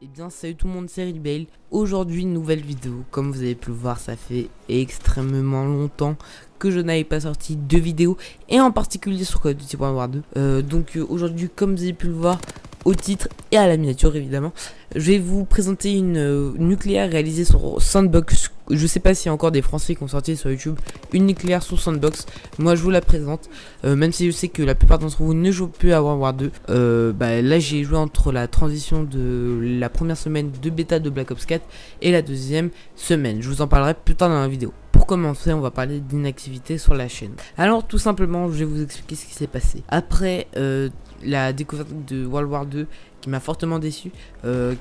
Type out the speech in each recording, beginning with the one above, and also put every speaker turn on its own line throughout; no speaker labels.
Eh bien salut tout le monde, c'est Rebel. Aujourd'hui nouvelle vidéo. Comme vous avez pu le voir, ça fait extrêmement longtemps que je n'avais pas sorti de vidéo, et en particulier sur Call of Duty World War 2. Donc aujourd'hui, comme vous avez pu le voir au titre et à la miniature évidemment, je vais vous présenter une nucléaire réalisée sur Sandbox. Je sais pas s'il y a encore des Français qui ont sorti sur YouTube une nucléaire sur Sandbox. Moi je vous la présente, même si je sais que la plupart d'entre vous ne jouent plus à World War 2. Là j'ai joué entre la transition de la première semaine de bêta de Black Ops 4 et la deuxième semaine. Je vous en parlerai plus tard dans la vidéo. Pour commencer, on va parler d'inactivité sur la chaîne. Alors tout simplement, je vais vous expliquer ce qui s'est passé. Après la découverte de World War 2 qui m'a fortement déçu,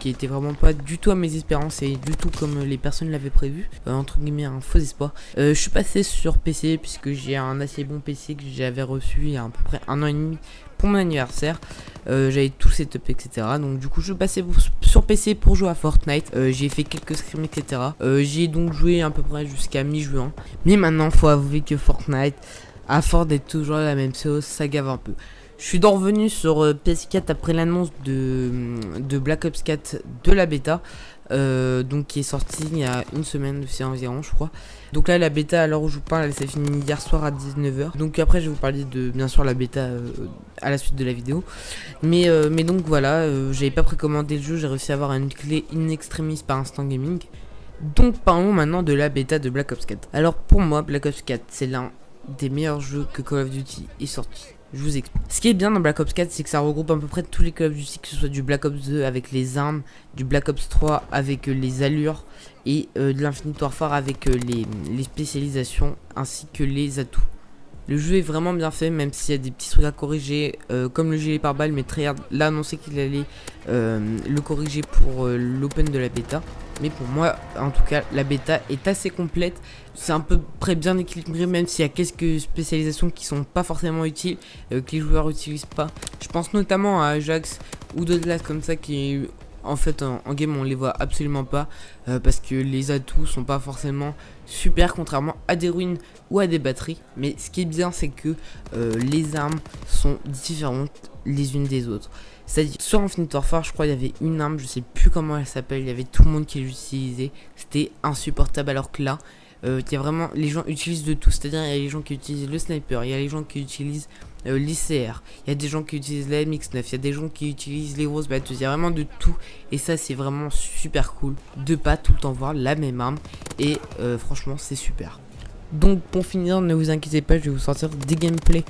qui était vraiment pas du tout à mes espérances et du tout comme les personnes l'avaient prévu, entre guillemets un faux espoir. Je suis passé sur PC puisque j'ai un assez bon PC que j'avais reçu il y a à peu près 1 an et demi pour mon anniversaire. J'avais tout le setup, etc. Donc du coup je passais sur PC pour jouer à Fortnite. J'ai fait quelques scrims, etc. J'ai donc joué à peu près jusqu'à mi-juin. Mais maintenant faut avouer que Fortnite, à force d'être toujours la même chose, ça gave un peu. Je suis donc revenu sur PS4 après l'annonce de Black Ops 4 de la bêta, donc qui est sortie il y a une semaine, c'est environ je crois. Donc là la bêta, à l'heure où je vous parle, elle s'est finie hier soir à 19 h. Donc après je vais vous parler de bien sûr la bêta à la suite de la vidéo. Mais donc voilà, j'avais pas précommandé le jeu, j'ai réussi à avoir une clé in extremis par Instant Gaming. Donc parlons maintenant de la bêta de Black Ops 4. Alors pour moi Black Ops 4 c'est l'un des meilleurs jeux que Call of Duty est sorti. Je vous explique. Ce qui est bien dans Black Ops 4, c'est que ça regroupe à peu près tous les Call of Duty, que ce soit du Black Ops 2 avec les armes, du Black Ops 3 avec les allures, et de l'Infinite Warfare avec les spécialisations ainsi que les atouts. Le jeu est vraiment bien fait, même s'il y a des petits trucs à corriger, comme le gilet pare-balles, mais Treyarch l'a annoncé qu'il allait le corriger pour l'open de la bêta. Mais pour moi, en tout cas, la bêta est assez complète. C'est à peu près bien équilibré, même s'il y a quelques spécialisations qui sont pas forcément utiles, que les joueurs n'utilisent pas. Je pense notamment à Ajax ou d'autres classes comme ça qui, en fait, en game, on les voit absolument pas, parce que les atouts sont pas forcément super, contrairement à des ruines ou à des batteries. Mais ce qui est bien, c'est que les armes sont différentes les unes des autres. C'est-à-dire, sur Infinite Warfare, je crois il y avait une arme, je sais plus comment elle s'appelle, il y avait tout le monde qui l'utilisait, c'était insupportable. Alors que là, il y a vraiment, les gens utilisent de tout, c'est-à-dire il y a les gens qui utilisent le sniper, il y a les gens qui utilisent l'ICR, il y a des gens qui utilisent la MX9, il y a des gens qui utilisent les grosses batteuses, il y a vraiment de tout, et ça c'est vraiment super cool de pas tout le temps voir la même arme, et franchement c'est super. Donc pour finir, ne vous inquiétez pas, je vais vous sortir des gameplays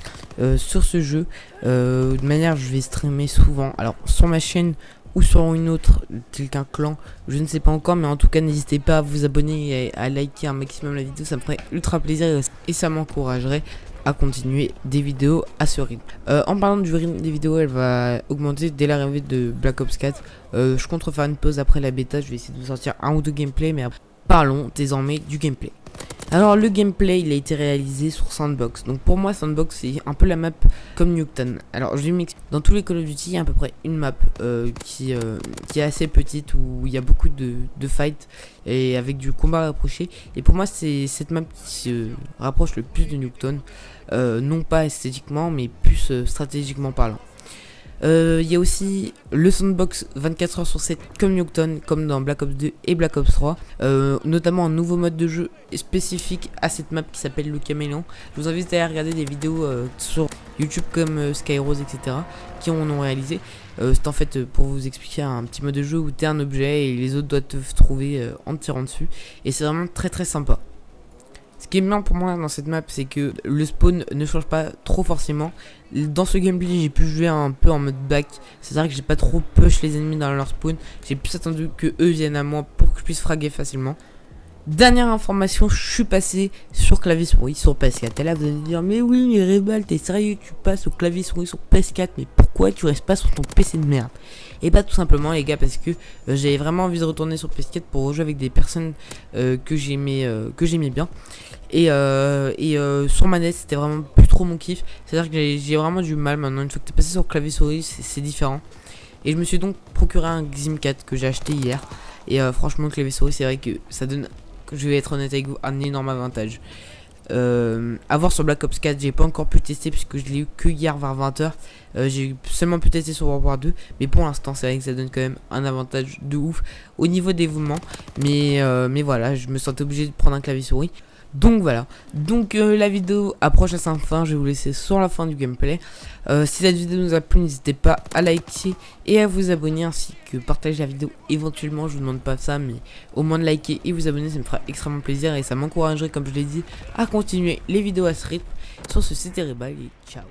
sur ce jeu. De manière, je vais streamer souvent, alors sur ma chaîne ou sur une autre, tel qu'un clan, je ne sais pas encore, mais en tout cas n'hésitez pas à vous abonner et à liker un maximum la vidéo, ça me ferait ultra plaisir et ça m'encouragerait à continuer des vidéos à ce rythme. En parlant du rythme des vidéos, elle va augmenter dès l'arrivée de Black Ops 4. Je compte refaire une pause après la bêta, je vais essayer de vous sortir un ou deux gameplays, mais après, parlons désormais du gameplay. Alors le gameplay, il a été réalisé sur Sandbox. Donc pour moi Sandbox c'est un peu la map comme Nuketown. Alors je vais m'expliquer. Dans tous les Call of Duty il y a à peu près une map qui est assez petite, où il y a beaucoup de fights et avec du combat rapproché. Et pour moi c'est cette map qui se rapproche le plus de Nuketown. Non pas esthétiquement mais plus stratégiquement parlant. Il y a aussi le Sandbox 24 h sur 7 comme Nuketown, comme dans Black Ops 2 et Black Ops 3, notamment un nouveau mode de jeu spécifique à cette map qui s'appelle le caméléon. Je vous invite à regarder des vidéos sur YouTube comme Skyrose, etc. qui en ont réalisé. C'est en fait pour vous expliquer un petit mode de jeu où tu es un objet et les autres doivent te trouver en te tirant dessus, et c'est vraiment très sympa. Ce qui est bien pour moi dans cette map, c'est que le spawn ne change pas trop forcément. Dans ce gameplay, j'ai pu jouer un peu en mode back, c'est-à-dire que j'ai pas trop push les ennemis dans leur spawn. J'ai plus attendu que eux viennent à moi pour que je puisse fraguer facilement. Dernière information, je suis passé sur clavier souris sur PS4. Et là vous allez me dire, mais oui, mais Rebel, t'es sérieux, tu passes au clavier souris sur PS4, mais pourquoi tu restes pas sur ton PC de merde? Et bah tout simplement les gars, parce que j'avais vraiment envie de retourner sur PS4 pour rejouer avec des personnes que j'aimais bien. Et sur manette c'était vraiment plus trop mon kiff. C'est à dire que j'ai vraiment du mal maintenant. Une fois que t'es passé sur clavier souris, c'est différent. Et je me suis donc procuré un Xim 4 que j'ai acheté hier. Et franchement le clavier souris, c'est vrai que ça donne, je vais être honnête avec vous, un énorme avantage. à voir sur Black Ops 4. J'ai pas encore pu tester puisque je l'ai eu que hier vers 20h. J'ai seulement pu tester sur World War 2, mais pour l'instant c'est vrai que ça donne quand même un avantage de ouf au niveau dévouement. Mais voilà, je me sentais obligé de prendre un clavier souris. Donc voilà, donc la vidéo approche à sa fin, je vais vous laisser sur la fin du gameplay. Si cette vidéo nous a plu, n'hésitez pas à liker et à vous abonner, ainsi que partager la vidéo éventuellement. Je vous demande pas ça, mais au moins de liker et vous abonner, ça me fera extrêmement plaisir et ça m'encouragerait, comme je l'ai dit, à continuer les vidéos à ce rythme. Sur ce, c'était Rebal et ciao.